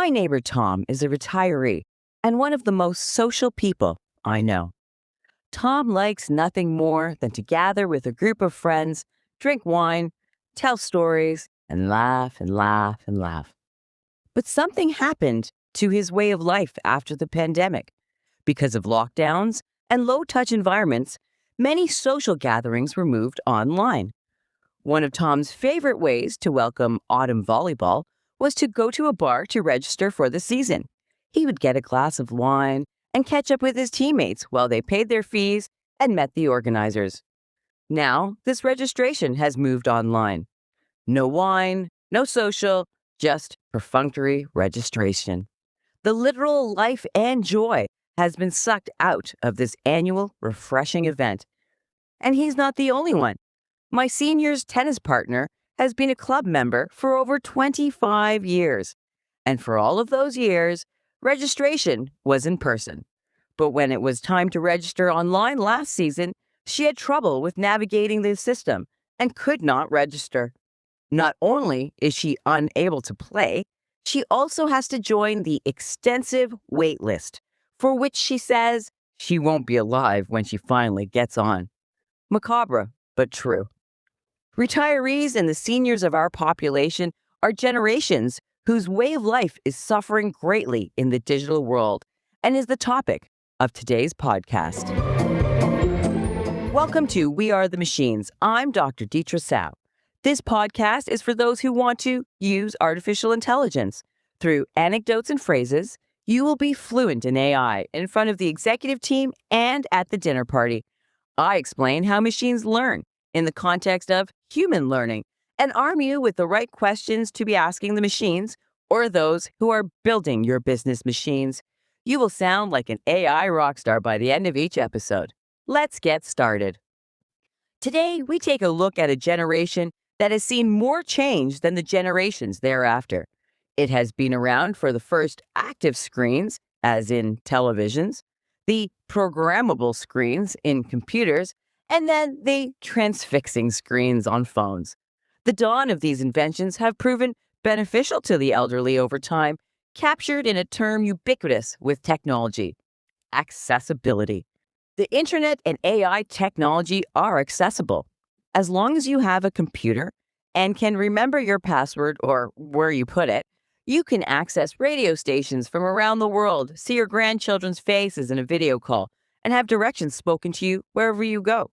My neighbor Tom is a retiree and one of the most social people I know. Tom likes nothing more than to gather with a group of friends, drink wine, tell stories, and laugh and laugh and laugh. But something happened to his way of life after the pandemic. Because of lockdowns and low-touch environments, many social gatherings were moved online. One of Tom's favorite ways to welcome autumn volleyball was to go to a bar to register for the season. He would get a glass of wine and catch up with his teammates while they paid their fees and met the organizers. Now, this registration has moved online. No wine, no social, just perfunctory registration. The literal life and joy has been sucked out of this annual refreshing event. And he's not the only one. My senior's tennis partner has been a club member for over 25 years. And for all of those years, registration was in person. But when it was time to register online last season, she had trouble with navigating the system and could not register. Not only is she unable to play, she also has to join the extensive wait list, for which she says she won't be alive when she finally gets on. Macabre, but true. Retirees and the seniors of our population are generations whose way of life is suffering greatly in the digital world and is the topic of today's podcast. Welcome to We Are the Machines. I'm Dr. Deitra Sawh. This podcast is for those who want to use artificial intelligence. Through anecdotes and phrases, you will be fluent in AI in front of the executive team and at the dinner party. I explain how machines learn in the context of human learning and arm you with the right questions to be asking the machines or those who are building your business machines. You will sound like an AI rock star by the end of each episode. Let's get started. Today, we take a look at a generation that has seen more change than the generations thereafter. It has been around for the first active screens, as in televisions, the programmable screens in computers, and then the transfixing screens on phones. The dawn of these inventions have proven beneficial to the elderly over time, captured in a term ubiquitous with technology: accessibility. The internet and AI technology are accessible. As long as you have a computer and can remember your password or where you put it, you can access radio stations from around the world, see your grandchildren's faces in a video call, and have directions spoken to you wherever you go.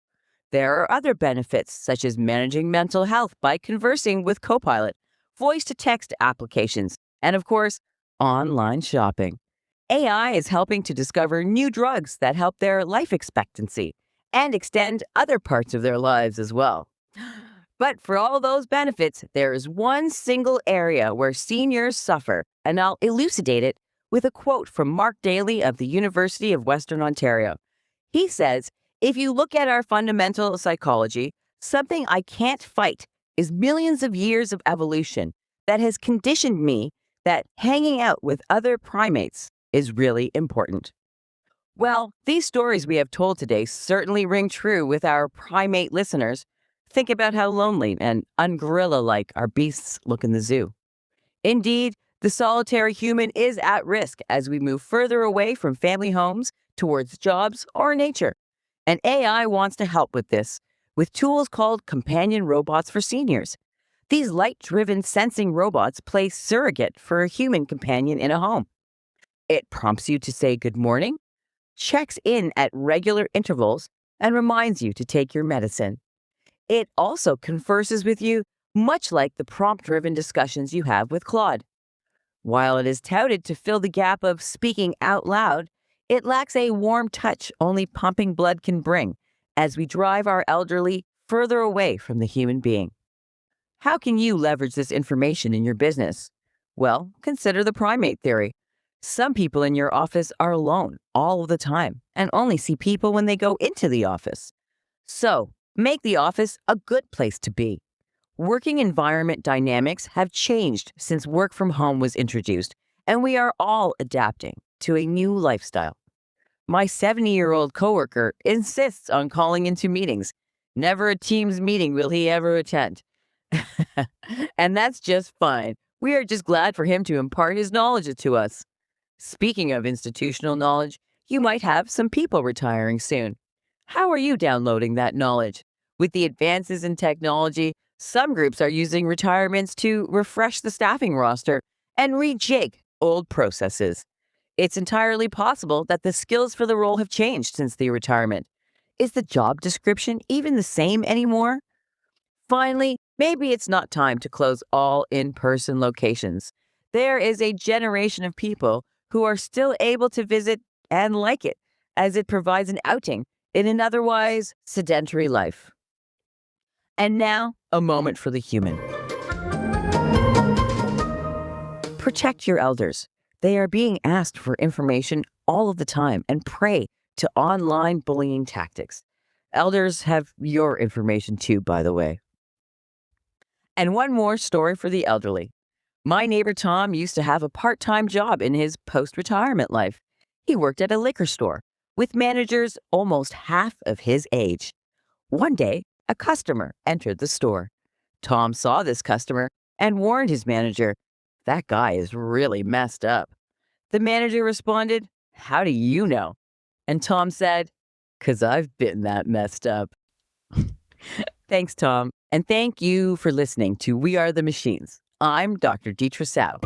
There are other benefits, such as managing mental health by conversing with Copilot, voice-to-text applications, and of course, online shopping. AI is helping to discover new drugs that help their life expectancy and extend other parts of their lives as well. But for all those benefits, there is one single area where seniors suffer, and I'll elucidate it with a quote from Mark Daly of the University of Western Ontario. He says, "If you look at our fundamental psychology, something I can't fight is millions of years of evolution that has conditioned me that hanging out with other primates is really important." Well, these stories we have told today certainly ring true with our primate listeners. Think about how lonely and un-gorilla-like our beasts look in the zoo. Indeed, the solitary human is at risk as we move further away from family homes towards jobs or nature. And AI wants to help with this, with tools called companion robots for seniors. These light-driven sensing robots play surrogate for a human companion in a home. It prompts you to say good morning, checks in at regular intervals, and reminds you to take your medicine. It also converses with you, much like the prompt-driven discussions you have with Claude. While it is touted to fill the gap of speaking out loud, it lacks a warm touch only pumping blood can bring as we drive our elderly further away from the human being. How can you leverage this information in your business? Well, consider the primate theory. Some people in your office are alone all of the time and only see people when they go into the office. So, make the office a good place to be. Working environment dynamics have changed since work from home was introduced, and we are all adapting to a new lifestyle. My 70-year-old coworker insists on calling into meetings. Never a Teams meeting will he ever attend. And that's just fine. We are just glad for him to impart his knowledge to us. Speaking of institutional knowledge, you might have some people retiring soon. How are you downloading that knowledge? With the advances in technology, some groups are using retirements to refresh the staffing roster and rejig old processes. It's entirely possible that the skills for the role have changed since the retirement. Is the job description even the same anymore? Finally, maybe it's not time to close all in person locations. There is a generation of people who are still able to visit and like it, as it provides an outing in an otherwise sedentary life. And now, a moment for the human. Protect your elders. They are being asked for information all of the time and prey to online bullying tactics. Elders have your information too, by the way. And one more story for the elderly. My neighbor Tom used to have a part-time job in his post-retirement life. He worked at a liquor store with managers almost half of his age. One day, a customer entered the store. Tom saw this customer and warned his manager, "That guy is really messed up." The manager responded, "How do you know?" And Tom said, "'Cause I've been that messed up." Thanks, Tom. And thank you for listening to We Are the Machines. I'm Dr. Deitra Sawh.